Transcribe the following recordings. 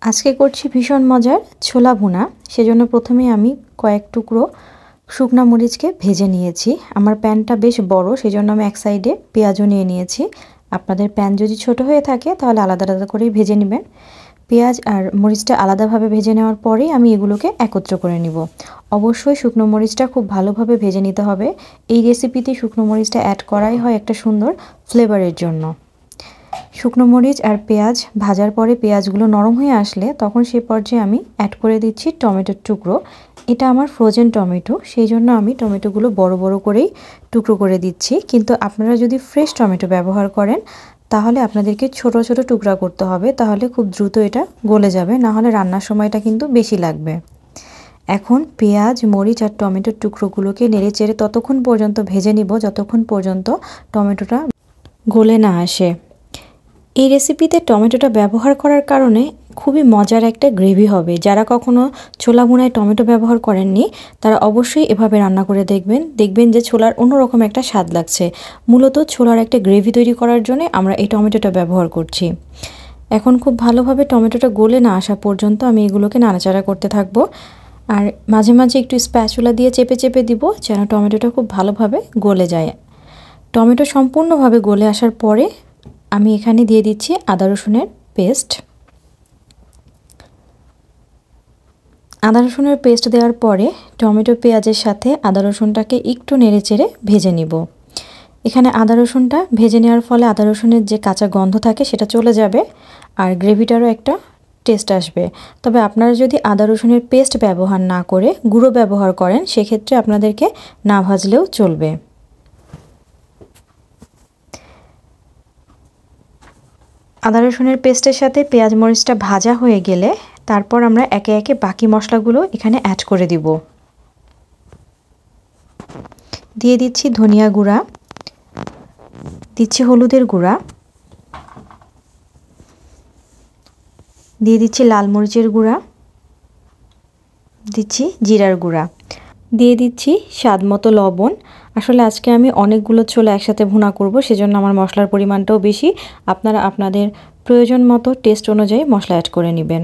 আজকে করছি ভীষণ মজার ছোলা ভুনা। সেজন্য প্রথমে আমি কয়েক টুকরো শুকনা মরিচকে ভেজে নিয়েছি। আমার প্যানটা বেশ বড়, সেজন্য আমি এক সাইডে পেঁয়াজও নিয়ে নিয়েছি। আপনাদের প্যান যদি ছোট হয়ে থাকে তাহলে আলাদা আলাদা করেই ভেজে নেবেন। পেঁয়াজ আর মরিচটা আলাদাভাবে ভেজে নেওয়ার পরেই আমি এগুলোকে একত্র করে নিব। অবশ্যই শুকনো মরিচটা খুব ভালোভাবে ভেজে নিতে হবে। এই রেসিপিতে শুকনো মরিচটা অ্যাড করাই হয় একটা সুন্দর ফ্লেভারের জন্য। শুকনো মরিচ আর পেঁয়াজ ভাজার পরে পেঁয়াজগুলো নরম হয়ে আসলে তখন সেই পর্যায়ে আমি অ্যাড করে দিচ্ছি টমেটোর টুকরো। এটা আমার ফ্রোজেন টমেটো, সেই জন্য আমি টমেটোগুলো বড় বড় করেই টুকরো করে দিচ্ছি। কিন্তু আপনারা যদি ফ্রেশ টমেটো ব্যবহার করেন তাহলে আপনাদেরকে ছোট ছোট টুকরা করতে হবে, তাহলে খুব দ্রুত এটা গলে যাবে, না হলে রান্নার সময়টা কিন্তু বেশি লাগবে। এখন পেঁয়াজ, মরিচ আর টমেটোর টুকরোগুলোকে নেড়েচেড়ে ততক্ষণ পর্যন্ত ভেজে নিব যতক্ষণ পর্যন্ত টমেটোটা গলে না আসে। এই রেসিপিতে টমেটোটা ব্যবহার করার কারণে খুবই মজার একটা গ্রেভি হবে। যারা কখনো ছোলা ভুনায় টমেটো ব্যবহার করেননি তারা অবশ্যই এভাবে রান্না করে দেখবেন যে ছোলার অন্যরকম একটা স্বাদ লাগছে। মূলত ছোলার একটা গ্রেভি তৈরি করার জন্য আমরা এই টমেটোটা ব্যবহার করছি। এখন খুব ভালোভাবে টমেটোটা গলে না আসা পর্যন্ত আমি এগুলোকে নাড়াচাড়া করতে থাকবো। আর মাঝে মাঝে একটু স্প্যাচুলা দিয়ে চেপে চেপে দিব যেন টমেটোটা খুব ভালোভাবে গলে যায়। টমেটো সম্পূর্ণভাবে গলে আসার পরে আমি এখানে দিয়ে দিচ্ছি আদা রসুনের পেস্ট। আদা রসুনের পেস্ট দেওয়ার পরে টমেটো পেঁয়াজের সাথে আদা রসুনটাকে একটু নেড়েচেড়ে ভেজে নিব। এখানে আদা রসুনটা ভেজে নেওয়ার ফলে আদা রসুনের যে কাঁচা গন্ধ থাকে সেটা চলে যাবে আর গ্রেভিটারও একটা টেস্ট আসবে। তবে আপনারা যদি আদা রসুনের পেস্ট ব্যবহার না করে গুঁড়ো ব্যবহার করেন সেক্ষেত্রে আপনাদেরকে না ভাজলেও চলবে। আদা রসুনের পেস্টের সাথে পেঁয়াজ মরিচটা ভাজা হয়ে গেলে তারপর আমরা একে একে বাকি মশলাগুলো এখানে অ্যাড করে দিব। দিয়ে দিচ্ছি ধনিয়া গুঁড়া, দিচ্ছি হলুদের গুঁড়া, দিয়ে দিচ্ছি লাল মরিচের গুঁড়া, দিচ্ছি জিরার গুঁড়া, দিয়ে দিচ্ছি স্বাদ মতো লবণ। আসলে আজকে আমি অনেকগুলো ছোলা একসাথে ভুনা করব, সেজন্য আমার মশলার পরিমাণটাও বেশি। আপনারা আপনাদের প্রয়োজন মতো টেস্ট অনুযায়ী মশলা অ্যাড করে নেবেন।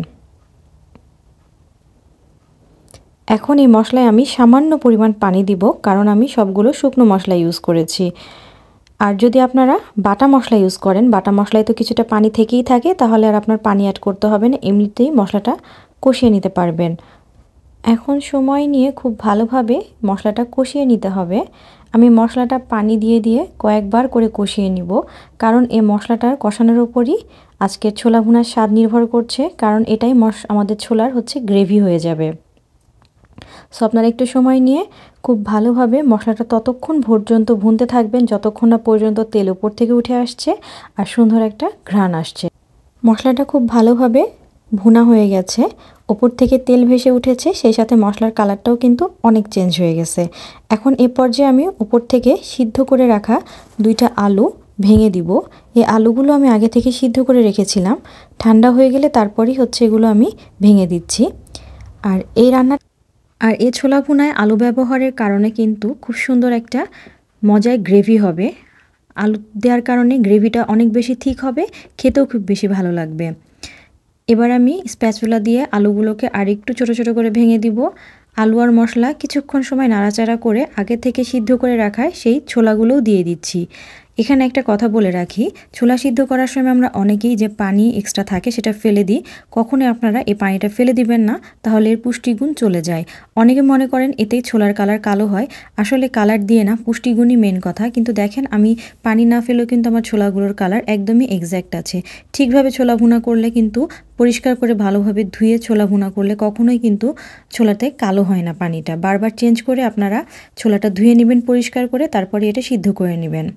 এখন এই মশলায় আমি সামান্য পরিমাণ পানি দিব, কারণ আমি সবগুলো শুকনো মশলা ইউজ করেছি। আর যদি আপনারা বাটা মশলা ইউজ করেন, বাটা মশলায় তো কিছুটা পানি থেকেই থাকে, তাহলে আর আপনার পানি অ্যাড করতে হবে না, এমনিতেই মশলাটা কষিয়ে নিতে পারবেন। এখন সময় নিয়ে খুব ভালোভাবে মশলাটা কষিয়ে নিতে হবে। আমি মশলাটা পানি দিয়ে দিয়ে কয়েকবার করে কষিয়ে নিব, কারণ এই মশলাটার কষানোর উপরই আজকের ছোলা ভুনার স্বাদ নির্ভর করছে, কারণ এটাই আমাদের ছোলার গ্রেভি হয়ে যাবে। সো আপনারা একটু সময় নিয়ে খুব ভালোভাবে মশলাটা ততক্ষণ পর্যন্ত ভুনতে থাকবেন যতক্ষণ না পর্যন্ত তেল উপর থেকে উঠে আসছে আর সুন্দর একটা ঘ্রাণ আসছে। মশলাটা খুব ভালোভাবে ভুনা হয়ে গেছে, ওপর থেকে তেল ভেসে উঠেছে, সেই সাথে মশলার কালারটাও কিন্তু অনেক চেঞ্জ হয়ে গেছে। এখন এ পর্যায়ে আমি উপর থেকে সিদ্ধ করে রাখা 2টা আলু ভেঙে দিব। এই আলুগুলো আমি আগে থেকে সিদ্ধ করে রেখেছিলাম, ঠান্ডা হয়ে গেলে তারপরই এগুলো আমি ভেঙে দিচ্ছি। আর এই ছোলা ভুনায় আলু ব্যবহারের কারণে কিন্তু খুব সুন্দর একটা মজার গ্রেভি হবে। আলু দেওয়ার কারণে গ্রেভিটা অনেক বেশি থিক হবে, খেতেও খুব বেশি ভালো লাগবে। এবার আমি স্প্যাচুলা দিয়ে আলুগুলোকে আরেকটু ছোট ছোট করে ভেঙে দিব। আলু আর মশলা কিছুক্ষণ সময় নাড়াচাড়া করে আগে থেকে সিদ্ধ করে রাখায় সেই ছোলাগুলোও দিয়ে দিচ্ছি। এখানে একটা কথা বলে রাখি, ছোলা সিদ্ধ করার সময় আমরা অনেকেই যে পানি এক্সট্রা থাকে সেটা ফেলে দিই। কখনোই আপনারা এই পানিটা ফেলে দিবেন না, তাহলে এর পুষ্টিগুণ চলে যায়। অনেকে মনে করেন এতেই ছোলার কালার কালো হয়, আসলে কালার দিয়ে না, পুষ্টিগুণই মেন কথা। কিন্তু দেখেন আমি পানি না ফেলেও কিন্তু আমার ছোলাগুলোর কালার একদমই এক্স্যাক্ট আছে। ঠিকভাবে ছোলা ভুনা করলে কিন্তু পরিষ্কার করে ভালোভাবে ধুয়ে ছোলা ভুনা করলে কখনোই কিন্তু ছোলাতে কালো হয় না। পানিটা বারবার চেঞ্জ করে আপনারা ছোলাটা ধুয়ে নেবেন পরিষ্কার করে, তারপরে এটা সিদ্ধ করে নেবেন।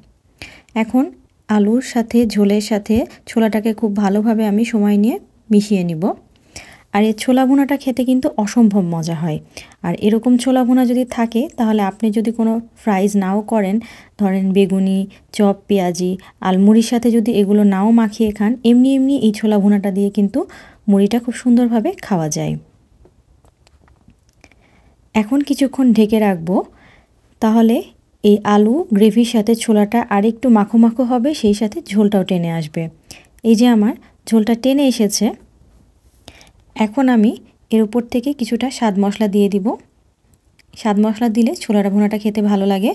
এখন আলুর সাথে ঝোলের সাথে ছোলাটাকে খুব ভালোভাবে আমি সময় নিয়ে মিশিয়ে নিব। আর এই ছোলা ভুনাটা খেতে কিন্তু অসম্ভব মজা হয়। আর এরকম ছোলা ভুনা যদি থাকে তাহলে আপনি যদি কোনো ফ্রাইজ নাও করেন, ধরেন বেগুনি, চপ, পেঁয়াজি, আলমুড়ির সাথে যদি এগুলো নাও মাখিয়ে খান, এমনি এমনি এই ছোলা ভুনাটা দিয়ে কিন্তু মুড়িটা খুব সুন্দরভাবে খাওয়া যায়। এখন কিছুক্ষণ ঢেকে রাখবো, তাহলে এই আলু গ্রেভির সাথে ছোলাটা আরেকটু মাখো মাখো হবে, সেই সাথে ঝোলটাও টেনে আসবে। এই যে আমার ঝোলটা টেনে এসেছে, এখন আমি এর উপর থেকে কিছুটা স্বাদ মশলা দিয়ে দিব। স্বাদ মশলা দিলে ছোলার ভুনাটা খেতে ভালো লাগে।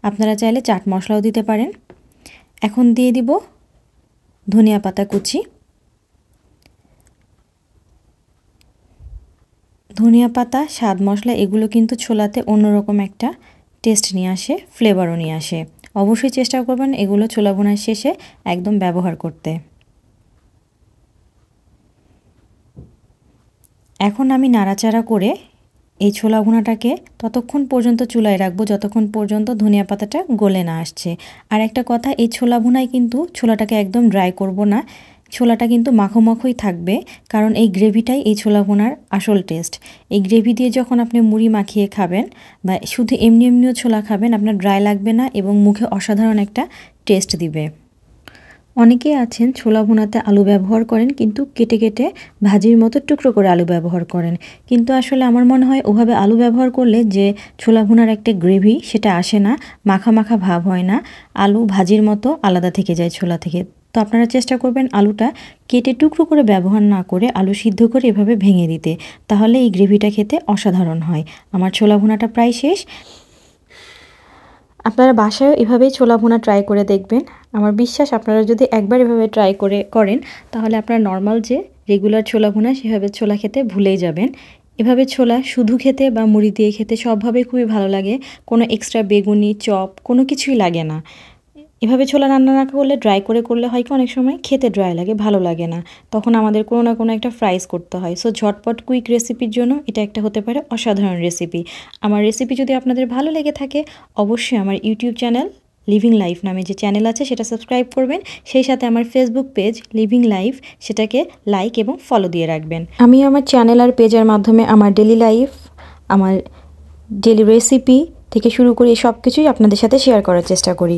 আপনারা চাইলে চাট মশলাও দিতে পারেন। এখন দিয়ে দিব ধনিয়া পাতা কুচি। ধনিয়া পাতা, স্বাদ মশলা এগুলো কিন্তু ছোলাতে অন্যরকম একটা টেস্ট নিয়ে আসে, ফ্লেভারও নিয়ে আসে। অবশ্যই চেষ্টা করবেন এগুলো ছোলা ভুনার শেষে একদম ব্যবহার করতে। এখন আমি নাড়াচাড়া করে এই ছোলা ভুনাটাকে ততক্ষণ পর্যন্ত চুলায় রাখবো যতক্ষণ পর্যন্ত ধনিয়া পাতাটা গলে না আসছে। আর একটা কথা, এই ছোলা ভুনায় কিন্তু ছোলাটাকে একদম ড্রাই করব না, ছোলাটা কিন্তু মাখো মাখোই থাকবে, কারণ এই গ্রেভিটাই এই ছোলা ভুনার আসল টেস্ট। এই গ্রেভি দিয়ে যখন আপনি মুড়ি মাখিয়ে খাবেন বা শুধু এমনি এমনিও ছোলা খাবেন, আপনার ড্রাই লাগবে না এবং মুখে অসাধারণ একটা টেস্ট দিবে। অনেকেই আছেন ছোলা ভুনাতে আলু ব্যবহার করেন, কিন্তু কেটে কেটে ভাজির মতো টুকরো করে আলু ব্যবহার করেন। কিন্তু আসলে আমার মনে হয় ওভাবে আলু ব্যবহার করলে যে ছোলা ভুনার একটা গ্রেভি সেটা আসে না, মাখা মাখা ভাব হয় না, আলু ভাজির মতো আলাদা থেকে যায় ছোলা থেকে। তো আপনারা চেষ্টা করবেন আলুটা কেটে টুকরো করে ব্যবহার না করে আলু সিদ্ধ করে এভাবে ভেঙে দিতে, তাহলে এই গ্রেভিটা খেতে অসাধারণ হয়। আমার ছোলা ভুনাটা প্রায় শেষ। আপনারা বাসায়ও এভাবেই ছোলা ভুনা ট্রাই করে দেখবেন। আমার বিশ্বাস আপনারা যদি একবার এভাবে ট্রাই করেন তাহলে আপনারা নর্মাল যে রেগুলার ছোলা ভুনা সেভাবে ছোলা খেতে ভুলেই যাবেন। এভাবে ছোলা শুধু খেতে বা মুড়ি দিয়ে খেতে সবভাবে খুবই ভালো লাগে, কোনো এক্সট্রা বেগুনি চপ কোনো কিছুই লাগে না। এভাবে ছোলা রান্না না করলে ড্রাই করে করলে হয় কি অনেক সময় খেতে ড্রাই লাগে, ভালো লাগে না, তখন আমাদের কোনো না কোনো একটা ফ্রাইজ করতে হয়। সো ঝটপট কুইক রেসিপির জন্য এটা একটা হতে পারে অসাধারণ রেসিপি। আমার রেসিপি যদি আপনাদের ভালো লেগে থাকে অবশ্যই আমার ইউটিউব চ্যানেল লিভিং লাইফ নামে যে চ্যানেল আছে সেটা সাবস্ক্রাইব করবেন, সেই সাথে আমার ফেসবুক পেজ লিভিং লাইফ সেটাকে লাইক এবং ফলো দিয়ে রাখবেন। আমি আমার চ্যানেল আর পেজের মাধ্যমে আমার ডেলি লাইফ, আমার ডেলি রেসিপি থেকে শুরু করে সব কিছুই আপনাদের সাথে শেয়ার করার চেষ্টা করি।